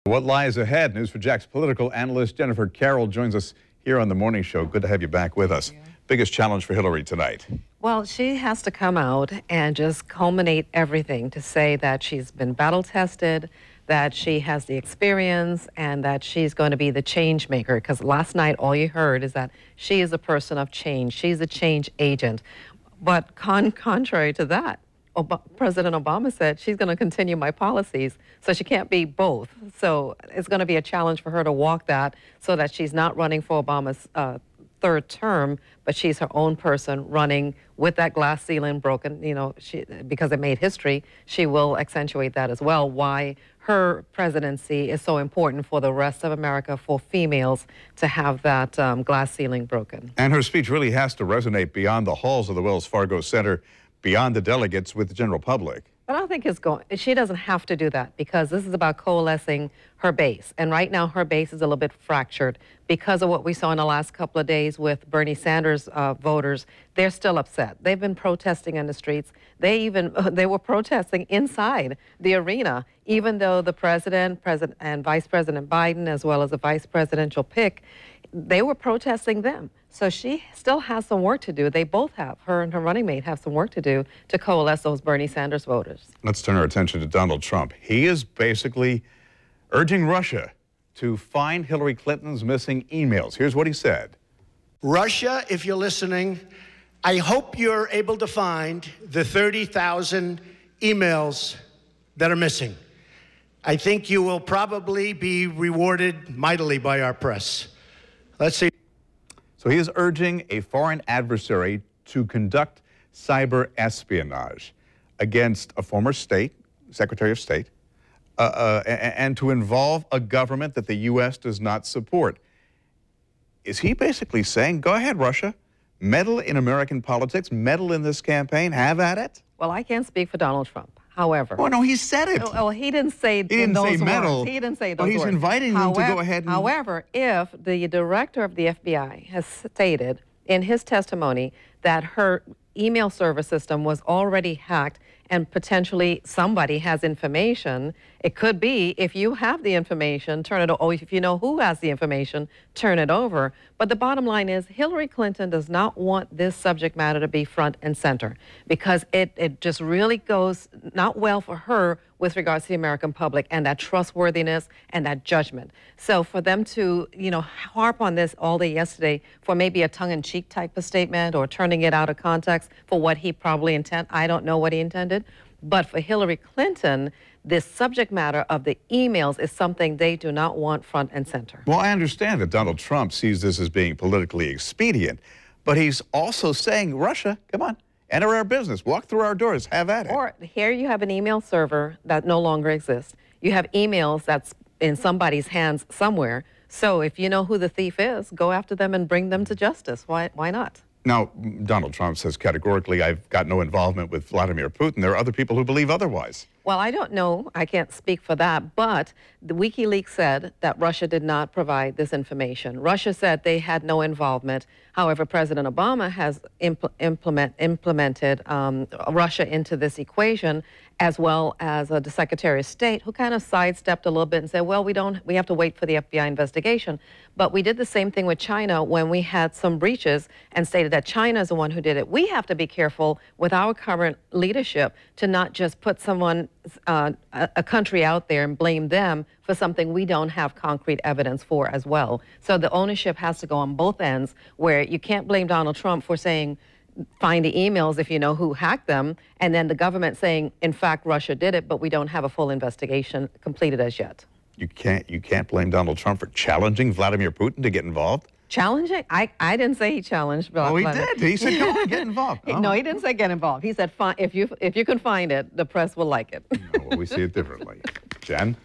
What lies ahead? News4JAX political analyst Jennifer Carroll joins us here on the morning show. Good to have you back with us. Biggest challenge for Hillary tonight? Well, she has to come out and just culminate everything to say that she's been battle tested, that she has the experience, and that she's going to be the change maker. Because last night all you heard is that she is a person of change. She's a change agent. But contrary to that, President Obama said she's going to continue my policies, so she can't be both. So it's going to be a challenge for her to walk that so that she's not running for Obama's third term, but she's her own person running with that glass ceiling broken, you know, because it made history. She will accentuate that as well, why her presidency is so important for the rest of America, for females to have that glass ceiling broken. And her speech really has to resonate beyond the halls of the Wells Fargo Center, beyond the delegates, with the general public. But I don't think she doesn't have to do that, because this is about coalescing her base. And right now her base is a little bit fractured because of what we saw in the last couple of days with Bernie Sanders voters. They're still upset. They've been protesting in the streets. They were protesting inside the arena, even though the president and Vice President Biden, as well as a vice presidential pick, they were protesting them. So she still has some work to do. They both have, her and her running mate have some work to do to coalesce those Bernie Sanders voters. Let's turn our attention to Donald Trump. He is basically urging Russia to find Hillary Clinton's missing emails. Here's what he said. Russia, if you're listening, I hope you're able to find the 30,000 emails that are missing. I think you will probably be rewarded mightily by our press. Let's see. So he is urging a foreign adversary to conduct cyber espionage against a former Secretary of State, and to involve a government that the U.S. does not support. Is he basically saying, go ahead, Russia, meddle in American politics, meddle in this campaign, have at it? Well, I can't speak for Donald Trump. However, oh no, he said it. Oh, he didn't say. He didn't say meddle. He didn't say those words. He's inviting them to go ahead. However, if the director of the FBI has stated in his testimony that her email server system was already hacked and potentially somebody has information, it could be, if you have the information, turn it over. Or if you know who has the information, turn it over. But the bottom line is Hillary Clinton does not want this subject matter to be front and center, because it just really goes not well for her with regards to the American public and that trustworthiness and that judgment. So for them to, you know, harp on this all day yesterday for maybe a tongue-in-cheek type of statement or turning it out of context for what he probably intended, I don't know what he intended. But for Hillary Clinton, this subject matter of the emails is something they do not want front and center. Well, I understand that Donald Trump sees this as being politically expedient, but he's also saying, Russia, come on, enter our business, walk through our doors, have at it. Or here you have an email server that no longer exists. You have emails that's in somebody's hands somewhere. So if you know who the thief is, go after them and bring them to justice. Why not? Now, Donald Trump says categorically, I've got no involvement with Vladimir Putin. There are other people who believe otherwise. Well, I don't know. I can't speak for that. But the WikiLeaks said that Russia did not provide this information. Russia said they had no involvement. However, President Obama has implemented Russia into this equation, as well as the Secretary of State, who kind of sidestepped a little bit and said, well, we have to wait for the FBI investigation. But we did the same thing with China when we had some breaches and stated that China is the one who did it. We have to be careful with our current leadership to not just put someone, a country out there and blame them for something we don't have concrete evidence for as well. So the ownership has to go on both ends, where you can't blame Donald Trump for saying, find the emails if you know who hacked them, and then the government saying, in fact, Russia did it, but we don't have a full investigation completed as yet. You can't blame Donald Trump for challenging Vladimir Putin to get involved? Challenging? I didn't say he challenged Vladimir. Oh, he did. He said, go on, get involved. Oh. No, he didn't say get involved. He said, if you can find it, the press will like it. No, well, we see it differently. Jen?